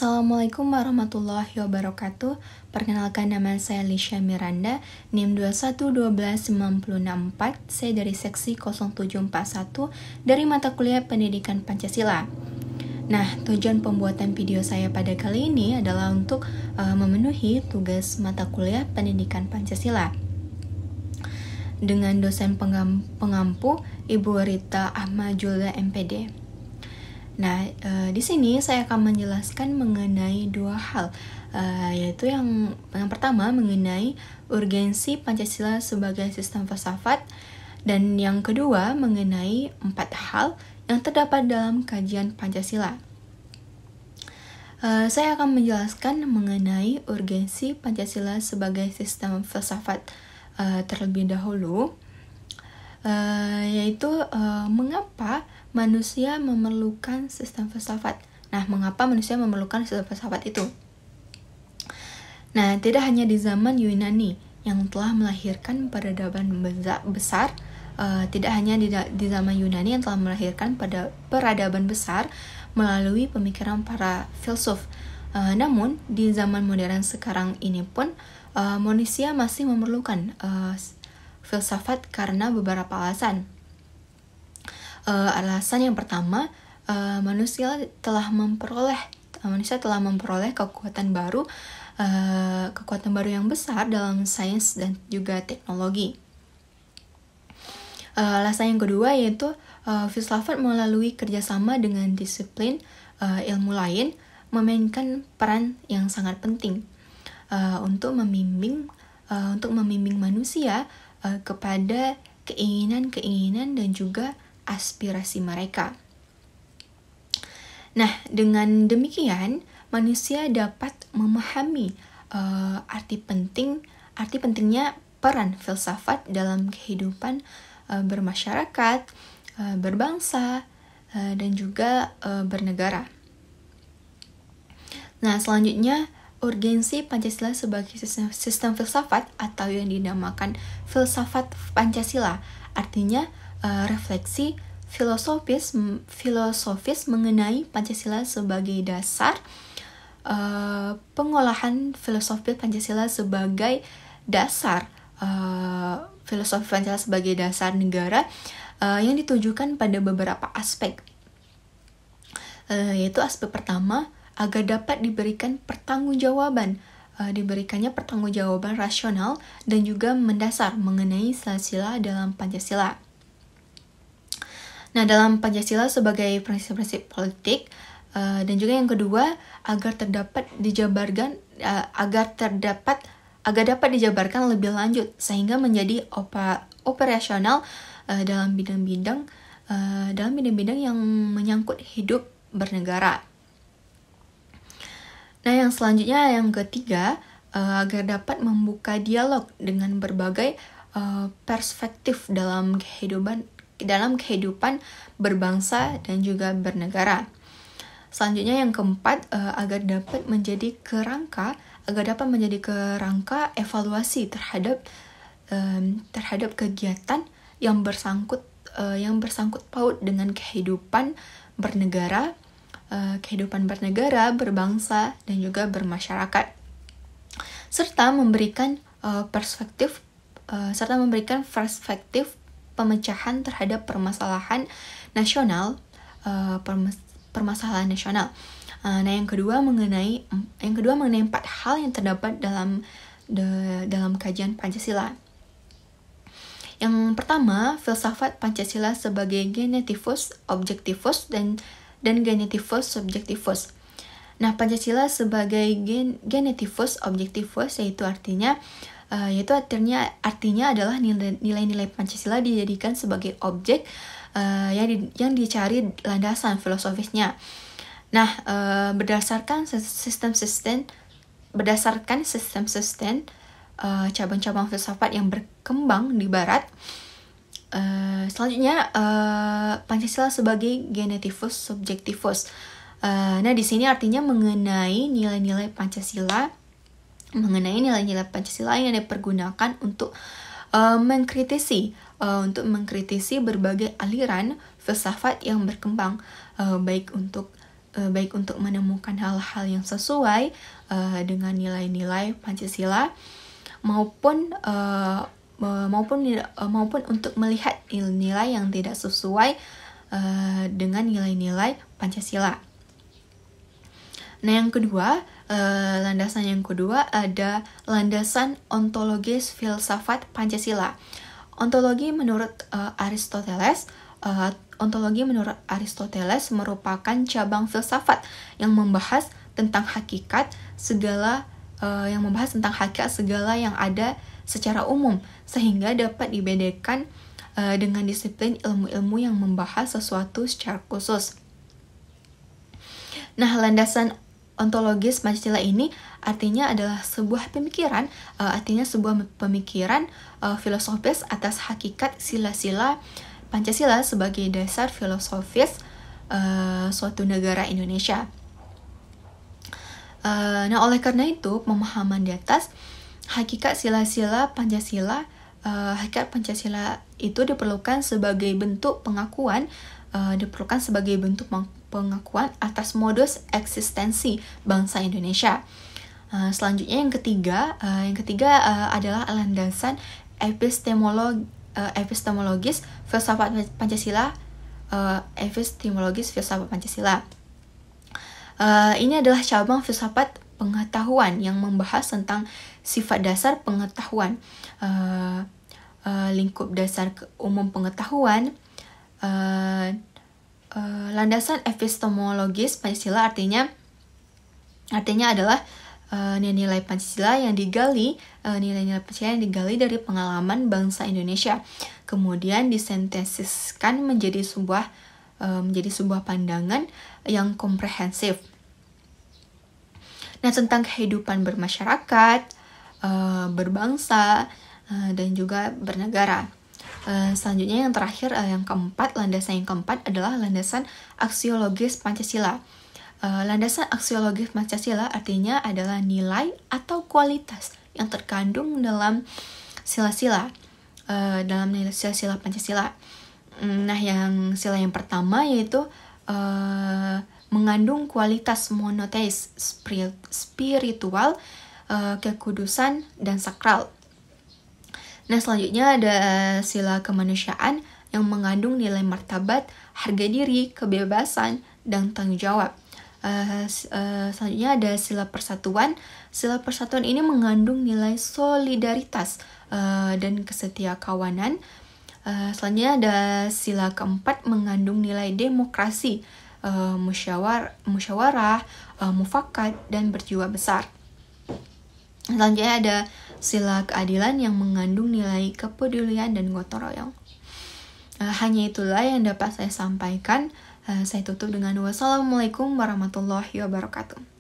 Assalamualaikum warahmatullahi wabarakatuh. Perkenalkan, nama saya Lisha Miranda, NIM 2112964. Saya dari seksi 0741 dari mata kuliah Pendidikan Pancasila. Nah, tujuan pembuatan video saya pada kali ini adalah untuk memenuhi tugas mata kuliah Pendidikan Pancasila dengan dosen pengampu Ibu Rita Ahmad Julia MPD. Nah, di sini saya akan menjelaskan mengenai dua hal, yaitu yang pertama mengenai urgensi Pancasila sebagai sistem filsafat, dan yang kedua mengenai 4 hal yang terdapat dalam kajian Pancasila. Saya akan menjelaskan mengenai urgensi Pancasila sebagai sistem filsafat terlebih dahulu, yaitu mengapa manusia memerlukan sistem filsafat. Nah, mengapa manusia memerlukan sistem filsafat itu? Nah, tidak hanya di zaman Yunani yang telah melahirkan peradaban besar, tidak hanya di zaman Yunani yang telah melahirkan peradaban besar melalui pemikiran para filsuf. Namun, di zaman modern sekarang ini pun manusia masih memerlukan filsafat karena beberapa alasan. Alasan yang pertama, manusia telah memperoleh kekuatan baru yang besar dalam sains dan juga teknologi. Alasan yang kedua yaitu filsafat melalui kerjasama dengan disiplin ilmu lain memainkan peran yang sangat penting untuk membimbing manusia kepada keinginan dan juga aspirasi mereka. Nah, dengan demikian manusia dapat memahami arti pentingnya peran filsafat dalam kehidupan bermasyarakat, berbangsa, dan juga bernegara. Nah, selanjutnya urgensi Pancasila sebagai sistem filsafat atau yang dinamakan filsafat Pancasila, artinya refleksi filosofis mengenai Pancasila sebagai dasar, pengolahan filosofi Pancasila sebagai dasar filosofi Pancasila sebagai dasar negara yang ditujukan pada beberapa aspek, yaitu aspek pertama agar dapat diberikannya pertanggungjawaban rasional dan juga mendasar mengenai sila-sila dalam Pancasila. Nah, dalam Pancasila sebagai prinsip-prinsip politik, dan juga yang kedua agar dapat dapat dijabarkan lebih lanjut sehingga menjadi operasional dalam bidang-bidang yang menyangkut hidup bernegara. Nah, yang selanjutnya yang ketiga agar dapat membuka dialog dengan berbagai perspektif dalam kehidupan berbangsa dan juga bernegara. Selanjutnya yang keempat agar dapat menjadi kerangka evaluasi terhadap kegiatan yang bersangkut paut dengan kehidupan bernegara, berbangsa dan juga bermasyarakat, serta memberikan perspektif pemecahan terhadap permasalahan nasional. Nah, yang kedua mengenai 4 hal yang terdapat dalam kajian Pancasila. Yang pertama, filsafat Pancasila sebagai genetivus objektivus dan genetivus subjektivus. Nah, Pancasila sebagai genetivus objektivus yaitu artinya adalah nilai-nilai Pancasila dijadikan sebagai objek yang dicari landasan filosofisnya. Nah, berdasarkan sistem cabang-cabang filsafat yang berkembang di Barat. Selanjutnya Pancasila sebagai genetivus subjektivus. Nah, di sini artinya mengenai nilai-nilai Pancasila yang dipergunakan untuk mengkritisi berbagai aliran filsafat yang berkembang, baik untuk baik untuk menemukan hal-hal yang sesuai dengan nilai-nilai Pancasila maupun untuk melihat nilai yang tidak sesuai dengan nilai-nilai Pancasila. Nah, yang kedua, landasan yang kedua ada landasan ontologis filsafat Pancasila. Ontologi menurut Aristoteles merupakan cabang filsafat yang membahas tentang hakikat segala yang ada secara umum, sehingga dapat dibedakan dengan disiplin ilmu-ilmu yang membahas sesuatu secara khusus. Nah, landasan ontologis Pancasila ini artinya adalah sebuah pemikiran, filosofis atas hakikat sila-sila Pancasila sebagai dasar filosofis suatu negara Indonesia. Nah, oleh karena itu, pemahaman di atas hakikat sila-sila Pancasila, hakikat Pancasila itu diperlukan sebagai bentuk pengakuan atas modus eksistensi bangsa Indonesia. Selanjutnya yang ketiga adalah landasan epistemologis filsafat Pancasila. Ini adalah cabang filsafat pengetahuan yang membahas tentang sifat dasar pengetahuan, lingkup dasar umum pengetahuan. Landasan epistemologis Pancasila artinya adalah nilai-nilai Pancasila yang digali dari pengalaman bangsa Indonesia, kemudian disintesiskan menjadi sebuah pandangan yang komprehensif. Nah, tentang kehidupan bermasyarakat, berbangsa, dan juga bernegara. Selanjutnya yang terakhir, landasan yang keempat adalah landasan aksiologis Pancasila. Landasan aksiologis Pancasila artinya adalah nilai atau kualitas yang terkandung dalam sila-sila Pancasila. Nah, sila yang pertama yaitu mengandung kualitas monoteis, spiritual, kekudusan, dan sakral. Nah, selanjutnya ada sila kemanusiaan yang mengandung nilai martabat, harga diri, kebebasan, dan tanggung jawab. Selanjutnya ada sila persatuan. Sila persatuan ini mengandung nilai solidaritas dan kesetiakawanan. Selanjutnya ada sila keempat mengandung nilai demokrasi, musyawarah, mufakat, dan berjiwa besar. Selanjutnya ada sila keadilan yang mengandung nilai kepedulian dan gotong royong. Hanya itulah yang dapat saya sampaikan. Saya tutup dengan wassalamualaikum warahmatullahi wabarakatuh.